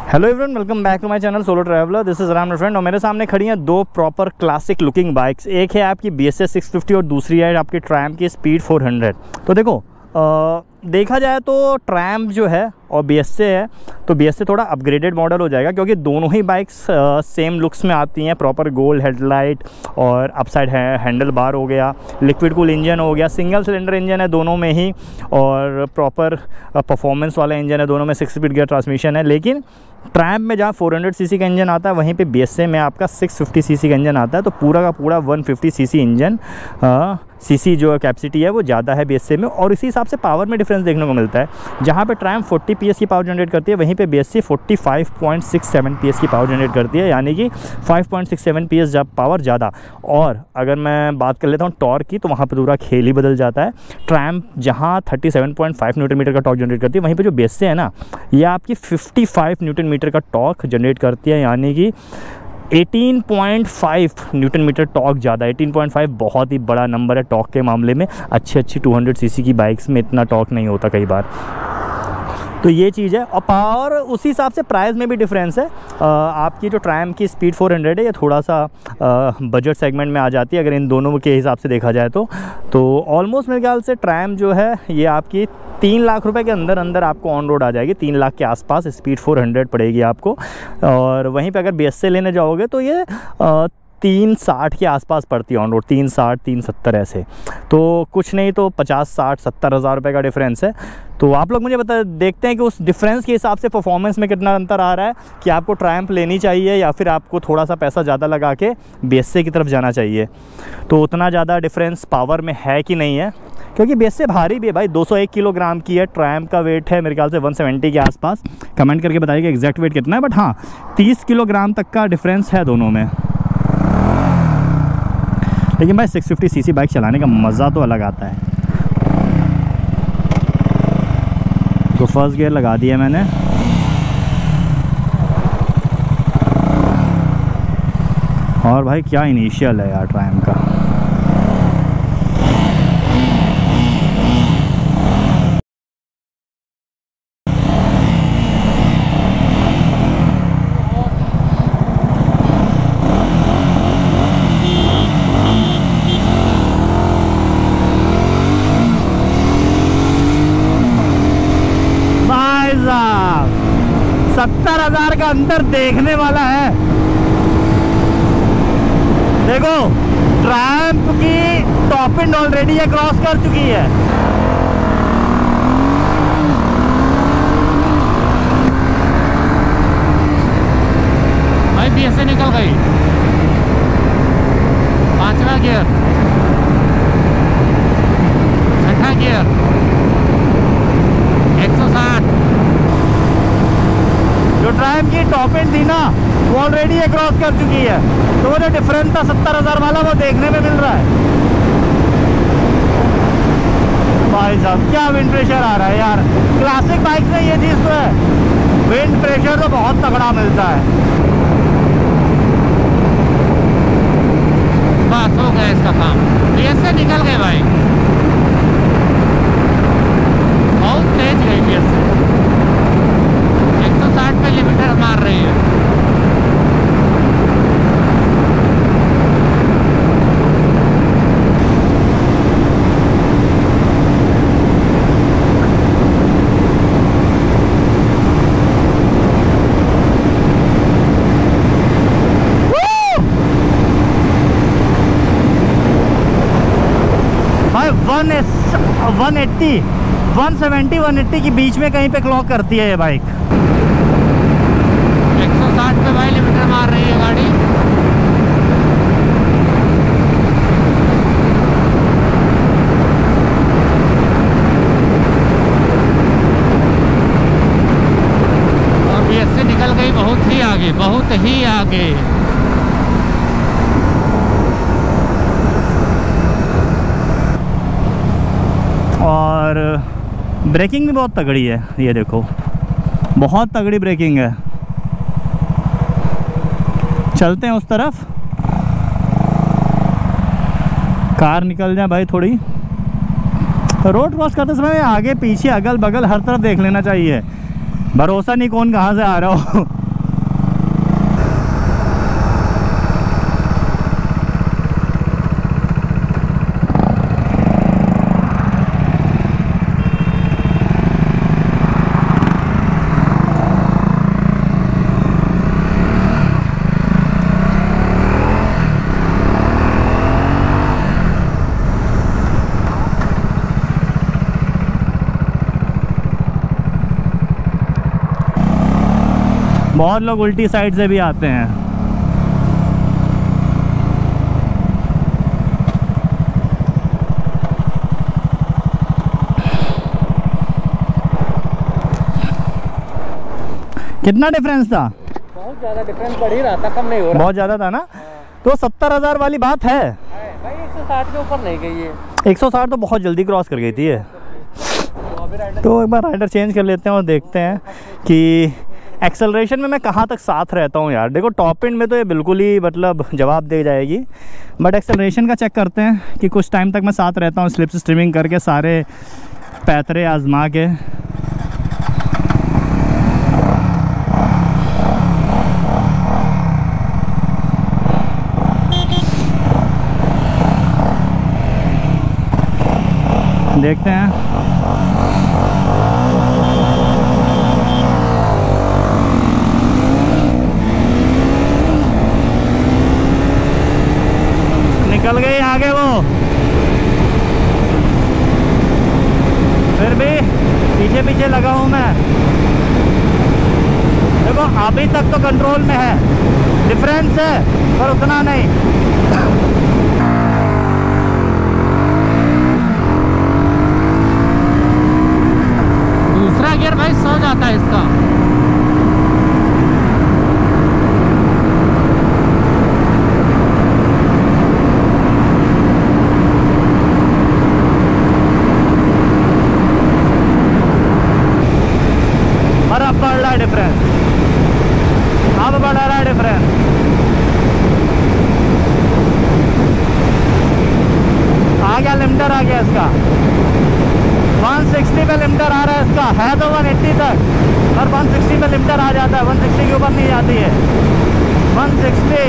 Hello everyone, welcome back to my channel solo traveller. This is Ram friend. और मेरे सामने खड़ी हैं दो प्रॉपर क्लासिक लुकिंग बाइक्स। एक है आपकी BSA 650 और दूसरी है आपकी ट्रायम्फ की स्पीड 400। तो देखो देखा जाए तो ट्रायम्फ जो है और BSA है, तो BSA थोड़ा अपग्रेडेड मॉडल हो जाएगा क्योंकि दोनों ही बाइक्स सेम लुक्स में आती हैं। प्रॉपर गोल्ड हेडलाइट और अपसाइड हैंडल बार हो गया, लिक्विड कूल इंजन हो गया, सिंगल सिलेंडर इंजन है दोनों में ही, और प्रॉपर परफॉर्मेंस वाला इंजन है दोनों में। 6 स्पीड गियर ट्रांसमिशन है। लेकिन ट्रायम्फ में जहाँ 400 सीसी का इंजन आता है, वहीं पे BSA में आपका 650 सीसी का इंजन आता है। तो पूरा का पूरा 150 सीसी इंजन सीसी जो कैपेसिटी है वो ज़्यादा है BSA में, और इसी हिसाब से पावर में डिफरेंस देखने को मिलता है। जहाँ पे ट्रायम्फ 40 PS की पावर जनरेट करती है, वहीं पे BSA 45.67 PS की पावर जनरेट करती है, यानी कि 5.67 PS जब पावर ज़्यादा। और अगर मैं बात कर लेता हूँ टॉर्क की, तो वहाँ पर पूरा खेल ही बदल जाता है। ट्रायम्फ जहाँ 37.5 न्यूटन मीटर का टॉर्क जनरेट करती है, वहीं पर जो BSA है ना, ये आपकी 55 न्यूटन मीटर का टॉर्क जनरेट करती है, यानी कि 18.5 न्यूटन मीटर टॉर्क ज़्यादा। 18.5 बहुत ही बड़ा नंबर है टॉर्क के मामले में। अच्छी 200 सीसी की बाइक्स में इतना टॉर्क नहीं होता कई बार। तो ये चीज़ है। और पावर उसी हिसाब से प्राइस में भी डिफरेंस है। आपकी जो ट्रायम्फ की स्पीड 400 है, ये थोड़ा सा बजट सेगमेंट में आ जाती है अगर इन दोनों के हिसाब से देखा जाए तो ऑलमोस्ट मेरे ख्याल से ट्रायम्फ जो है ये आपकी 3 लाख रुपए के अंदर आपको ऑन रोड आ जाएगी। 3 लाख के आसपास स्पीड 400 पड़ेगी आपको। और वहीं पे अगर BSA लेने जाओगे तो ये 360 के आसपास पड़ती है ऑन रोड। 360 370 ऐसे। तो कुछ नहीं तो 50 60 70 हज़ार रुपये का डिफरेंस है। तो आप लोग मुझे देखते हैं कि उस डिफरेंस के हिसाब से परफॉर्मेंस में कितना अंतर आ रहा है, कि आपको ट्रायम्फ लेनी चाहिए या फिर आपको थोड़ा सा पैसा ज़्यादा लगा के BSA की तरफ जाना चाहिए। तो उतना ज़्यादा डिफरेंस पावर में है कि नहीं है, क्योंकि BSA भारी भी है भाई। 201 किलोग्राम की है। ट्रायम्फ का वेट है मेरे ख्याल से 170 के आसपास। कमेंट करके बताइएगा एग्जैक्ट वेट कितना है, बट हाँ 30 किलोग्राम तक का डिफरेंस है दोनों में। लेकिन भाई 650 सीसी बाइक चलाने का मज़ा तो अलग आता है। तो फर्स्ट गियर लगा दिया मैंने। और भाई क्या इनिशियल है यार ट्रायम्फ का। भाई साहब 70,000 का अंतर देखने वाला है। देखो ट्रायम्फ की टॉप एंड ऑलरेडी ये क्रॉस कर चुकी है। भाई BSA निकल गई। 5वां गियर, 6ठा गियर, 160। जो ट्रायम्फ की टॉप एंड थी ना, वो ऑलरेडी ये क्रॉस कर चुकी है। तो वो जो डिफरेंस था 70,000 वाला, वो देखने में मिल रहा है। भाई साहब क्या विंड प्रेशर आ रहा है यार। क्लासिक बाइक में ये चीज़ तो है, विंड प्रेशर तो बहुत तगड़ा मिलता है। बस हो गया इसका काम। BSA निकल गए भाई। बहुत तेज गई BSA। 160 पे लिमिटर मार रही है। भाई 180 170 180 के बीच में कहीं पे क्लॉक करती है ये बाइक। 160 पे भाई लिमिटर मार रही है गाड़ी। और BSA निकल गई बहुत ही आगे, बहुत ही आगे। और ब्रेकिंग भी बहुत तगड़ी है। ये देखो बहुत तगड़ी ब्रेकिंग है। चलते हैं उस तरफ। कार निकल जाए भाई थोड़ी। रोड क्रॉस करते समय आगे पीछे अगल बगल हर तरफ देख लेना चाहिए। भरोसा नहीं कौन कहाँ से आ रहा हो। बहुत लोग उल्टी साइड से भी आते हैं। कितना डिफरेंस था? बहुत ज़्यादा डिफरेंस बढ़ ही रहा था, कम नहीं हो रहा। बहुत ज़्यादा था ना। तो 70,000 वाली बात है भाई, 160 के ऊपर नहीं गई है। 160 तो बहुत जल्दी क्रॉस कर गई थी ये। तो एक बार राइडर चेंज कर लेते हैं और देखते हैं कि एक्सेलरेशन में मैं कहाँ तक साथ रहता हूँ यार। देखो टॉप एंड में तो ये बिल्कुल ही मतलब जवाब दे जाएगी, बट एक्सेलरेशन का चेक करते हैं कि कुछ टाइम तक मैं साथ रहता हूँ स्लिप स्ट्रीमिंग करके, सारे पैतरे आजमा के। देखते हैं। निकल गई आगे वो, फिर भी पीछे पीछे लगा हूं मैं। देखो अभी तक तो कंट्रोल में है, डिफरेंस है पर उतना नहीं। दूसरा गियर भाई सो जाता है इसका। बढ़ रहा है डिफरेंस, अब बढ़ रहा है डिफरेंस। आ गया लिमिटर, आ गया इसका 160 पे लिमिटर आ रहा है इसका। है तो 180 तक, पर 160 पे लिमिटर आ जाता है, 160 के ऊपर नहीं जाती है। 160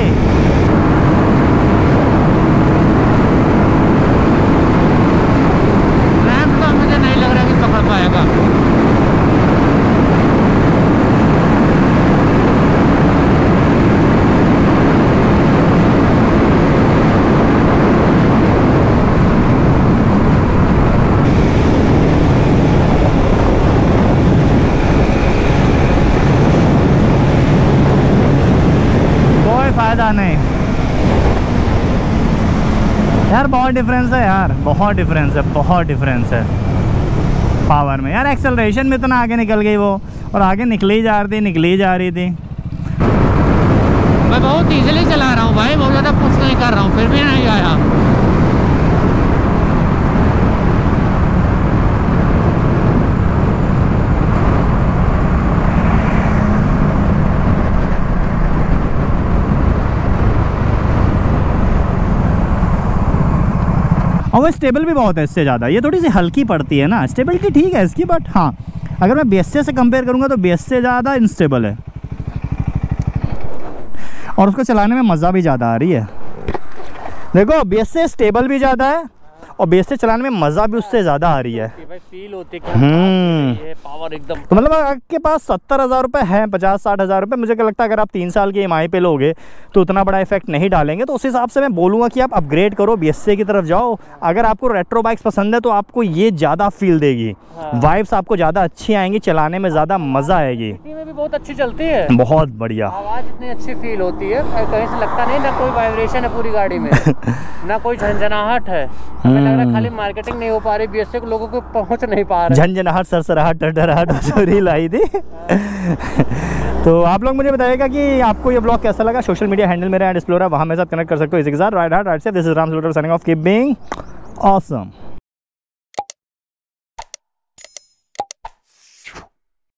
रैंप तो मुझे नहीं लग रहा कि पकड़ पाएगा। फायदा नहीं यार, बहुत डिफरेंस है यार, बहुत डिफरेंस है, बहुत डिफरेंस है पावर में यार। एक्सेलरेशन में इतना आगे निकल गई वो, और आगे निकली जा रही थी, निकली जा रही थी। मैं बहुत इजीली चला रहा हूँ भाई, बहुत ज़्यादा पुश नहीं कर रहा हूँ, फिर भी नहीं आया। और वो स्टेबल भी बहुत है इससे ज़्यादा। ये थोड़ी सी हल्की पड़ती है ना, स्टेबिलिटी ठीक है इसकी, बट हाँ अगर मैं BSA से कंपेयर करूँगा तो BSA ज़्यादा इनस्टेबल है और उसको चलाने में मज़ा भी ज़्यादा आ रही है। देखो BSA स्टेबल भी ज़्यादा है और BSA चलाने में मज़ा भी उससे ज़्यादा आ रही है। भाई फील होती है पावर एकदम। तो मतलब आपके पास 70,000 रुपये है, 50-60,000 रुपये, मुझे क्या लगता है अगर आप 3 साल की EMI पे लोगे तो उतना बड़ा इफेक्ट नहीं डालेंगे। तो उस हिसाब से मैं बोलूँगा कि आप अपग्रेड करो, BSA की तरफ जाओ। अगर आपको रेट्रो बाइक्स पसंद है तो आपको ये ज़्यादा फील देगी, वाइब्स आपको ज़्यादा अच्छी आएंगी, चलाने में ज़्यादा मज़ा आएगी। में भी बहुत अच्छी चलती है, बहुत बढ़िया आवाज़ इतनी अच्छी फील होती है, कहीं से लगता नहीं ना कोई वाइब्रेशन है पूरी गाड़ी में ना कोई झंझनाहट है। हमें लग रहा है खाली मार्केटिंग नहीं हो पा रही, BSA को लोगों को पहुंच नहीं पा रहे। झंझनाहट, सरसराहट, डरडराहट चोरी लाई थी। तो आप लोग मुझे बताइएगा कि आपको ये ब्लॉग कैसा लगा। सोशल मीडिया हैंडल मेरा @explorer, वहाँ मेरे साथ कनेक्ट कर सकते हो इसी के साथ। राइट हार्ट राइट से, this is Ram signing off, keep being awesome.